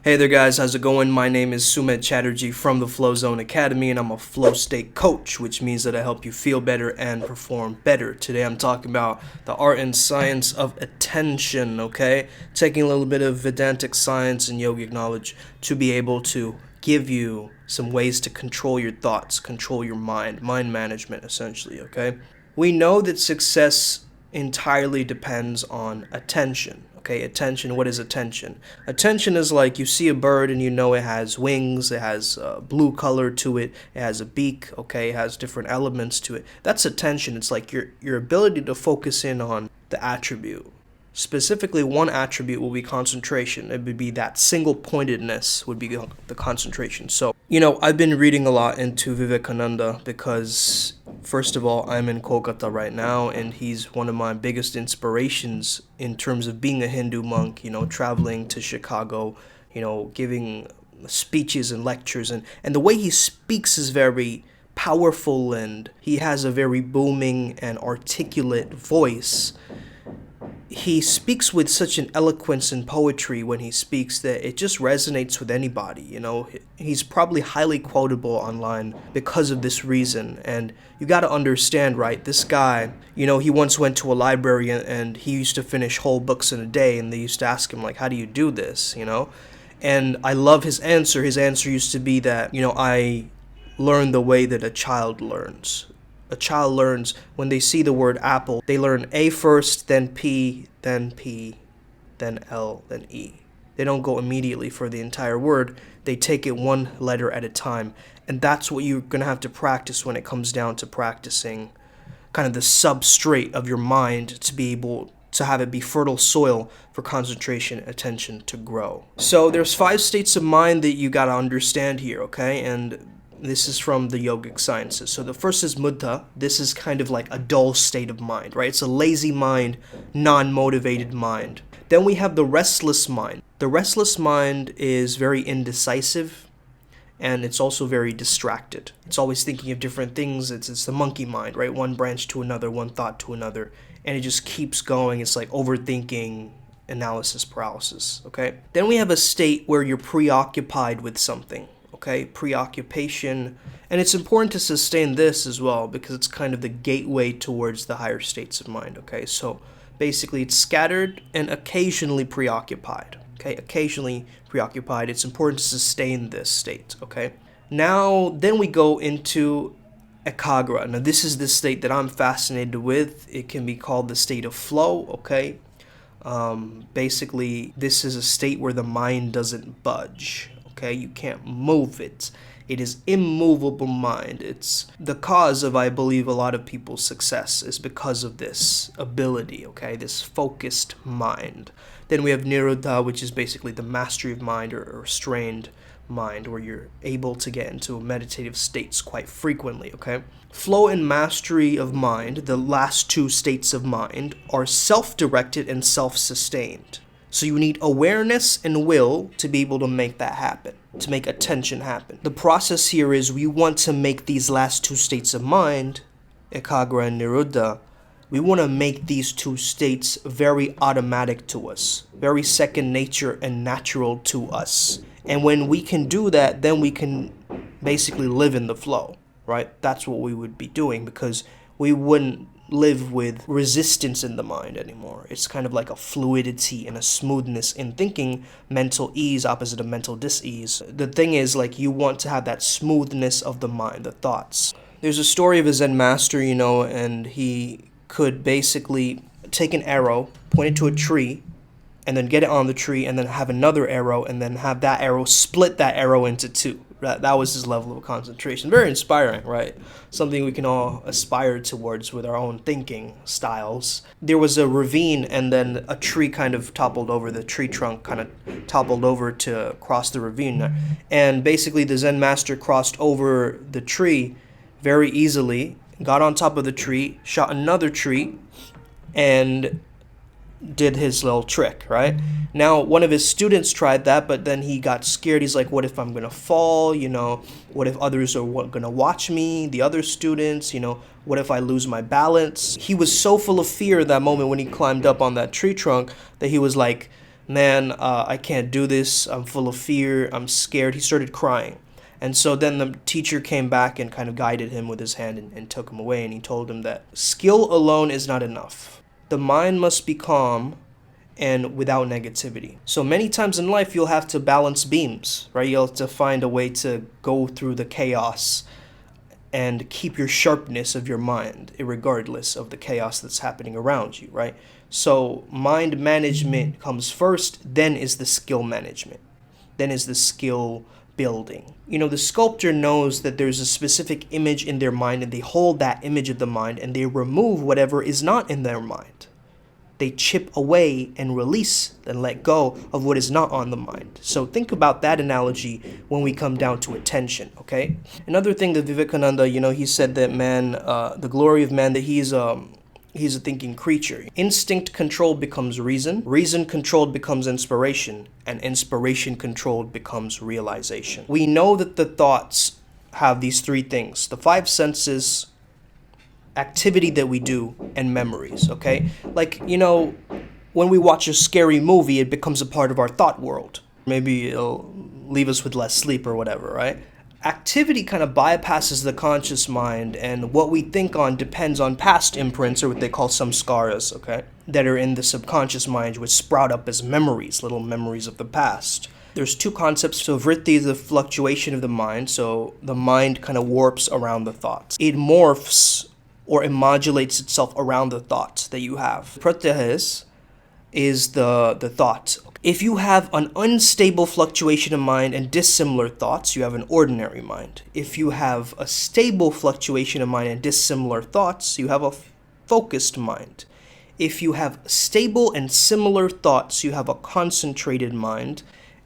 Hey there guys, how's it going? My name is Sumit Chatterjee from the Flow Zone Academy and I'm a flow state coach, which means that I help you feel better and perform better. Today I'm talking about the art and science of attention, okay? Taking a little bit of Vedantic science and yogic knowledge to be able to give you some ways to control your thoughts, control your mind management essentially, okay? We know that success entirely depends on attention. Okay, attention, what is attention? Attention is like you see a bird and you know it has wings, it has blue color to it, it has a beak, okay, it has different elements to it. That's attention. It's like your ability to focus in on the attribute. Specifically, one attribute will be concentration. It would be that single pointedness would be the concentration. So, I've been reading a lot into Vivekananda because, first of all, I'm in Kolkata right now, and he's one of my biggest inspirations in terms of being a Hindu monk, traveling to Chicago, giving speeches and lectures. And the way he speaks is very powerful, and he has a very booming and articulate voice. He speaks with such an eloquence and poetry when he speaks that it just resonates with anybody, He's probably highly quotable online because of this reason. And you got to understand, right? This guy, he once went to a library and he used to finish whole books in a day, and they used to ask him, like, how do you do this, And I love his answer. His answer used to be that, I learn the way that a child learns. A child learns when they see the word apple. They learn A first, then P, then L, then E. They don't go immediately for the entire word. They take it one letter at a time. And that's what you're going to have to practice when it comes down to practicing kind of the substrate of your mind to be able to have it be fertile soil for concentration, attention to grow. So there's 5 states of mind that you got to understand here, okay? And this is from the yogic sciences. So the first is muddha. This is kind of like a dull state of mind, right? It's a lazy mind, non-motivated mind. Then we have the restless mind. The restless mind is very indecisive, and it's also very distracted. It's always thinking of different things. It's the monkey mind, right? One branch to another, one thought to another, and it just keeps going. It's like overthinking, analysis paralysis, okay? Then we have a state where you're preoccupied with something. Okay, preoccupation. And it's important to sustain this as well because it's kind of the gateway towards the higher states of mind. Okay, so basically it's scattered and occasionally preoccupied. Okay, occasionally preoccupied. It's important to sustain this state. Okay, now then we go into ekagra. Now this is the state that I'm fascinated with. It can be called the state of flow. Okay, basically this is a state where the mind doesn't budge. Okay, you can't move it. It is immovable mind. It's the cause of, I believe, a lot of people's success is because of this ability, okay, this focused mind. Then we have nirodha, which is basically the mastery of mind or restrained mind, where you're able to get into meditative states quite frequently, okay? Flow and mastery of mind, the last 2 states of mind, are self-directed and self-sustained. So you need awareness and will to be able to make that happen, to make attention happen. The process here is we want to make these last 2 states of mind, ekagra and nirodha, we want to make these 2 states very automatic to us, very second nature and natural to us. And when we can do that, then we can basically live in the flow, right? That's what we would be doing because we wouldn't live with resistance in the mind anymore. It's kind of like a fluidity and a smoothness in thinking, mental ease opposite of mental dis-ease. The thing is, like, you want to have that smoothness of the mind, the thoughts. There's a story of a Zen master, and he could basically take an arrow, point it to a tree, and then get it on the tree, and then have another arrow, and then have that arrow split that arrow into 2. That was his level of concentration. Very inspiring, right? Something we can all aspire towards with our own thinking styles. There was a ravine, and then a tree kind of toppled over. The tree trunk kind of toppled over to cross the ravine. And basically the Zen master crossed over the tree very easily, got on top of the tree, shot another tree, and did his little trick, right? Now, one of his students tried that, but then he got scared. He's like, what if I'm going to fall? What if others are going to watch me? The other students, what if I lose my balance? He was so full of fear at that moment when he climbed up on that tree trunk that he was like, man, I can't do this. I'm full of fear. I'm scared. He started crying. And so then the teacher came back and kind of guided him with his hand and took him away. And he told him that skill alone is not enough. The mind must be calm and without negativity. So many times in life, you'll have to balance beams, right? You'll have to find a way to go through the chaos and keep your sharpness of your mind, regardless of the chaos that's happening around you, right? So mind management comes first, then is the skill management, then is the skill building. The sculptor knows that there's a specific image in their mind, and they hold that image of the mind and they remove whatever is not in their mind. They chip away and release and let go of what is not on the mind. So think about that analogy when we come down to attention, okay? Another thing that Vivekananda, he said that man, the glory of man, that he's a thinking creature. Instinct controlled becomes reason. Reason controlled becomes inspiration. And inspiration controlled becomes realization. We know that the thoughts have these three things: the five senses, activity that we do, and memories, okay? Like, when we watch a scary movie, it becomes a part of our thought world. Maybe it'll leave us with less sleep or whatever, right? Activity kind of bypasses the conscious mind, and what we think on depends on past imprints, or what they call samskaras, okay? That are in the subconscious mind, which sprout up as memories, little memories of the past. There's two concepts. So vritti is the fluctuation of the mind, so the mind kind of warps around the thoughts. It morphs or it modulates itself around the thoughts that you have. Pratyahas is the thought. If you have an unstable fluctuation of mind and dissimilar thoughts, you have an ordinary mind. If you have a stable fluctuation of mind and dissimilar thoughts, you have a focused mind. If you have stable and similar thoughts, you have a concentrated mind.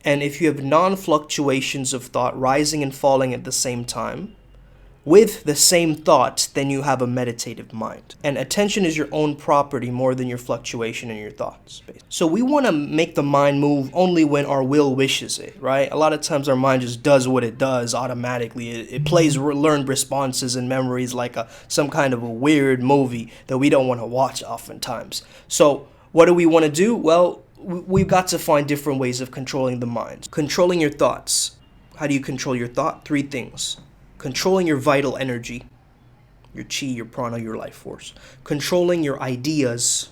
And if you have non-fluctuations of thought rising and falling at the same time, with the same thoughts, then you have a meditative mind. And attention is your own property more than your fluctuation in your thoughts. So we want to make the mind move only when our will wishes it, right? A lot of times our mind just does what it does automatically. It plays learned responses and memories like some kind of a weird movie that we don't want to watch oftentimes. So what do we want to do? Well, we've got to find different ways of controlling the mind. Controlling your thoughts. How do you control your thought? Three things. Controlling your vital energy, your chi, your prana, your life force. Controlling your ideas,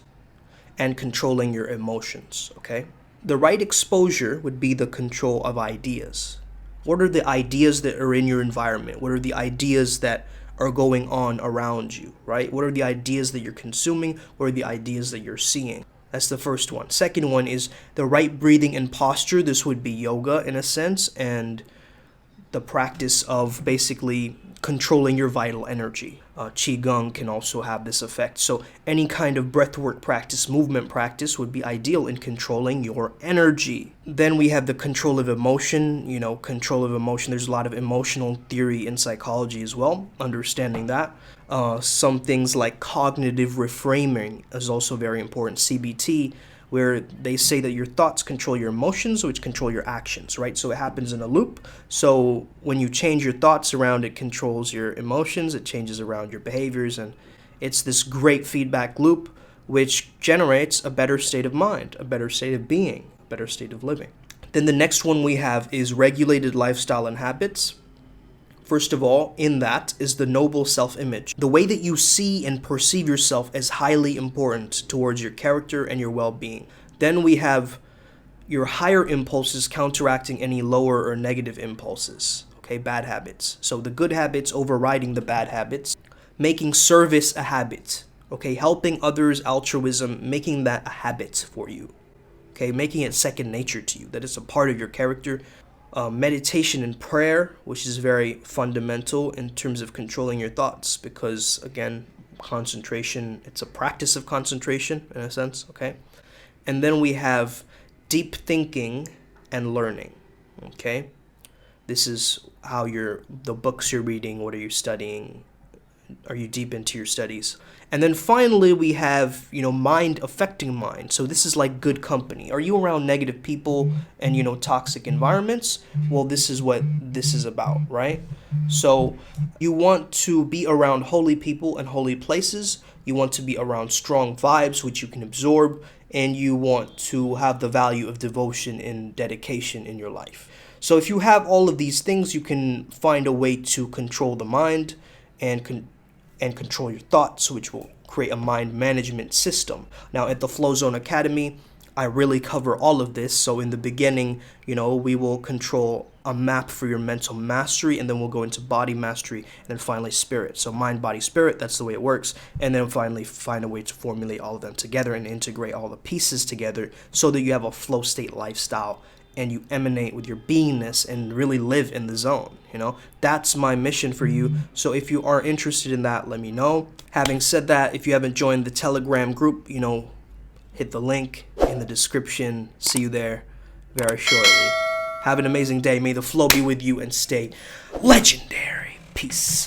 and controlling your emotions, okay? The right exposure would be the control of ideas. What are the ideas that are in your environment? What are the ideas that are going on around you, right? What are the ideas that you're consuming? What are the ideas that you're seeing? That's the first one. Second one is the right breathing and posture. This would be yoga in a sense, and the practice of basically controlling your vital energy. Qigong can also have this effect. So any kind of breathwork practice, movement practice would be ideal in controlling your energy. Then we have the control of emotion. Control of emotion. There's a lot of emotional theory in psychology as well, understanding that. Some things like cognitive reframing is also very important. CBT, where they say that your thoughts control your emotions, which control your actions, right? So it happens in a loop. So when you change your thoughts around, it controls your emotions, it changes around your behaviors, and it's this great feedback loop which generates a better state of mind, a better state of being, a better state of living. Then the next one we have is regulated lifestyle and habits. First of all, in that is the noble self-image. The way that you see and perceive yourself is highly important towards your character and your well-being. Then we have your higher impulses counteracting any lower or negative impulses, okay, bad habits. So the good habits overriding the bad habits, making service a habit, okay, helping others, altruism, making that a habit for you, okay, making it second nature to you, that it's a part of your character. Meditation and prayer, which is very fundamental in terms of controlling your thoughts, because again, concentration, it's a practice of concentration in a sense, okay? And then we have deep thinking and learning, okay? This is how the books you're reading, what are you studying, are you deep into your studies? And then finally we have, mind affecting mind. So this is like good company. Are you around negative people and, toxic environments? Well, this is what this is about, right? So you want to be around holy people and holy places. You want to be around strong vibes, which you can absorb and you want to have the value of devotion and dedication in your life. So if you have all of these things, you can find a way to control the mind and control your thoughts, which will create a mind management system. Now at the Flow Zone Academy, I really cover all of this. So in the beginning, we will control a map for your mental mastery, and then we'll go into body mastery, and then finally spirit. So mind, body, spirit, that's the way it works. And then finally find a way to formulate all of them together and integrate all the pieces together so that you have a flow state lifestyle and you emanate with your beingness and really live in the zone. That's my mission for you. So if you are interested in that, let me know. Having said that, if you haven't joined the Telegram group, hit the link in the description. See you there very shortly. Have an amazing day. May the flow be with you and stay legendary. Peace.